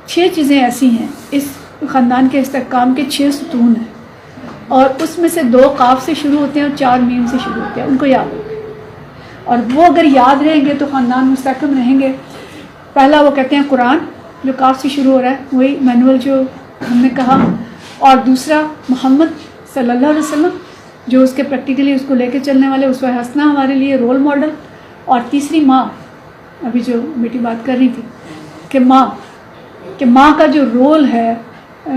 6 چیزیں ایسی ہیں اس خاندان کے استحکام کے 6 ستون ہیں، اور اس میں سے 2 قاف سے شروع ہوتے ہیں اور 4 میم سے شروع ہوتے ہیں، ان کو یاد رکھیں، اور وہ اگر یاد رہیں گے تو خاندان مستحکم رہیں گے۔ پہلا وہ کہتے ہیں قرآن، جو قاف سے شروع ہو رہا ہے، وہی مینول جو ہم نے کہا، اور دوسرا محمد صلی اللہ علیہ وسلم، جو اس کے پریکٹیکلی اس کو لے کے چلنے والے اسوہ حسنہ ہمارے لیے رول ماڈل، اور تیسری ماں، ابھی جو بیٹی بات کر رہی تھی کہ ماں کا جو رول ہے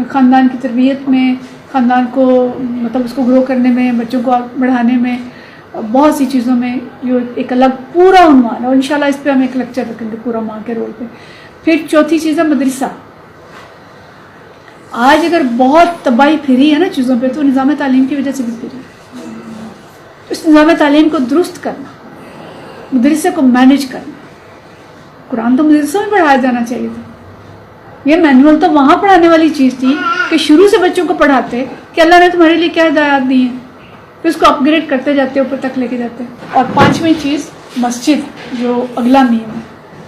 خاندان کی تربیت میں، خاندان کو مطلب اس کو گرو کرنے میں، بچوں کو بڑھانے میں، بہت سی چیزوں میں، جو ایک الگ پورا عنوان ہے، اور انشاءاللہ اس پہ ہم ایک لیکچر رکھیں گے پورا ماں کے رول پہ۔ پھر چوتھی چیز ہے مدرسہ۔ آج اگر بہت تباہی پھری ہے نا چیزوں پہ، تو نظام تعلیم کی وجہ سے بھی پھری ہے۔ اس نظام تعلیم کو درست کرنا، مدرسے کو مینج کرنا، قرآن تو مدرسوں میں پڑھایا جانا چاہیے تھا، یہ مینول تو وہاں پڑھانے والی چیز تھی کہ شروع سے بچوں کو پڑھاتے کہ اللہ نے تمہارے لیے کیا ہدایات دی ہیں، پھر اس کو اپ گریڈ کرتے جاتے، اوپر تک لے کے جاتے۔ اور 5ویں چیز مسجد، جو اگلا نیم ہے،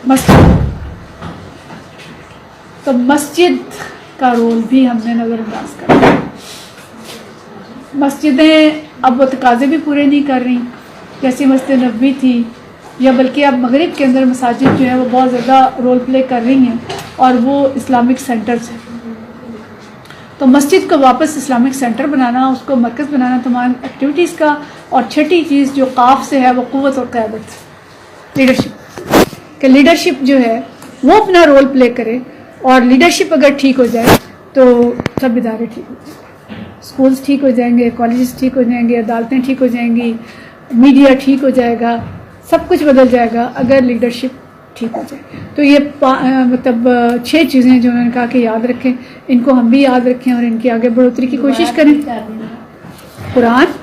مسجد۔ تو مسجد کا رول بھی ہم نے نظر انداز کرنا۔ مسجدیں اب وہ تقاضے بھی پورے نہیں کر رہی، جیسی مسجد نبوی تھی، یا بلکہ اب مغرب کے اندر مساجد جو ہیں وہ بہت زیادہ رول پلے کر رہی ہیں، اور وہ اسلامک سینٹرز ہیں۔ تو مسجد کو واپس اسلامک سینٹر بنانا، اس کو مرکز بنانا تمام ایکٹیویٹیز کا۔ اور 6ٹھی چیز جو قاف سے ہے وہ قوت اور قیادت، لیڈرشپ، کہ لیڈرشپ جو ہے وہ اپنا رول پلے کرے، اور لیڈرشپ اگر ٹھیک ہو جائے تو سب ادارے ٹھیک ہو جائیں گے، اسکولز ٹھیک ہو جائیں گے، کالجز ٹھیک ہو جائیں گے، عدالتیں ٹھیک ہو جائیں گی، میڈیا ٹھیک ہو جائے گا، سب کچھ بدل جائے گا اگر لیڈرشپ ٹھیک ہو جائے۔ تو یہ مطلب 6 چیزیں جو انہوں نے کہا کہ یاد رکھیں، ان کو ہم بھی یاد رکھیں اور ان کی آگے بڑھوتری کی کوشش کریں۔ قرآن،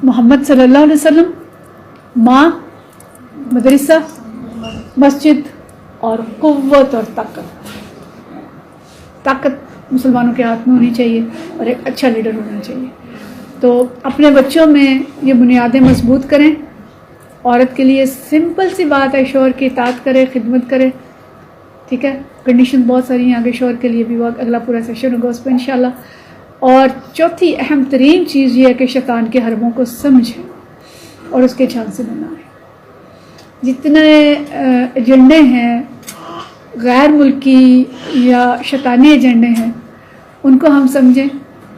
محمد صلی اللہ علیہ وسلم، ماں، مدرسہ، مسجد، اور قوت اور طاقت۔ طاقت مسلمانوں کے ہاتھ میں ہونی چاہیے اور ایک اچھا لیڈر ہونا چاہیے۔ تو اپنے بچوں میں یہ بنیادیں مضبوط کریں۔ عورت کے لیے سمپل سی بات ہے، شوہر کی اطاعت کرے، خدمت کرے، ٹھیک ہے۔ کنڈیشن بہت ساری ہیں آگے شوہر کے لیے بھی، وہ اگلا پورا سیشن ہوگا اس پہ انشاءاللہ۔ اور چوتھی اہم ترین چیز یہ ہے کہ شیطان کے حربوں کو سمجھیں اور اس کے جھانسے میں نہ آئیں۔ جتنے ایجنڈے ہیں غیر ملکی یا شیطانی ایجنڈے ہیں، ان کو ہم سمجھیں،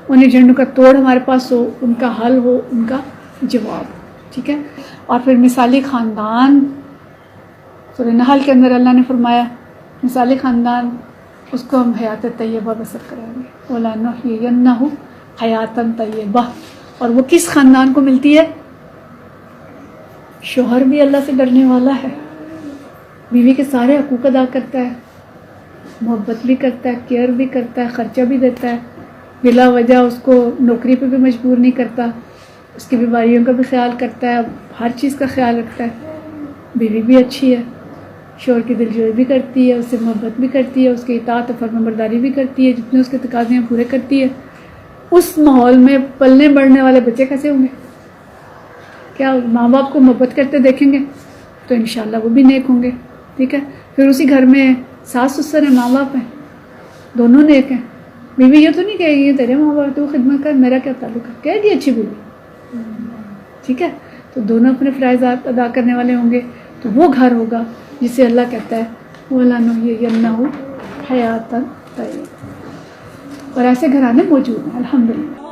ان ایجنڈوں کا توڑ ہمارے پاس ہو، ان کا حل ہو، ان کا جواب ہو، ٹھیک ہے۔ اور پھر مثالی خاندان، سورہ نحل کے اندر اللہ نے فرمایا مثالی خاندان، اس کو ہم حیات طیبہ بسر کریں گے، وَلَنُحْيِيَنَّهُ حَيَاتًا طَيِّبَةً۔ اور وہ کس خاندان کو ملتی ہے؟ شوہر بھی اللہ سے ڈرنے والا ہے، بیوی کے سارے حقوق ادا کرتا ہے، محبت بھی کرتا ہے، کیئر بھی کرتا ہے، خرچہ بھی دیتا ہے، بلا وجہ اس کو نوکری پہ بھی مجبور نہیں کرتا، اس کی بیماریوں کا بھی خیال کرتا ہے، ہر چیز کا خیال رکھتا ہے۔ بیوی بھی اچھی ہے، شوہر کی دلجوئی بھی کرتی ہے، اس سے محبت بھی کرتی ہے، اس کی اطاعت و فرمانبرداری بھی کرتی ہے، جتنے اس کے تقاضے ہیں پورے کرتی ہے۔ اس ماحول میں پلنے بڑھنے والے بچے کیسے ہوں گے؟ کیا ماں باپ کو محبت کرتے دیکھیں گے تو انشاءاللہ وہ بھی نیک ہوں گے، ٹھیک ہے۔ پھر اسی گھر میں ساس سسر ہیں، ماں باپ ہیں، دونوں نیک ہیں۔ بیوی یہ تو نہیں کہے گی یہ تیرے ماں باپ تو خدمت کر، میرا کیا تعلق ہے، کہے گی اچھی بیوی، ٹھیک ہے۔ تو دونوں اپنے فرائضات ادا کرنے والے ہوں گے، تو وہ گھر ہوگا جسے اللہ کہتا ہے وَلَنُحْيِيَنَّهُ حَيَاتًا طَيِّبَةً۔ اور ایسے گھرانے موجود ہیں الحمدللہ۔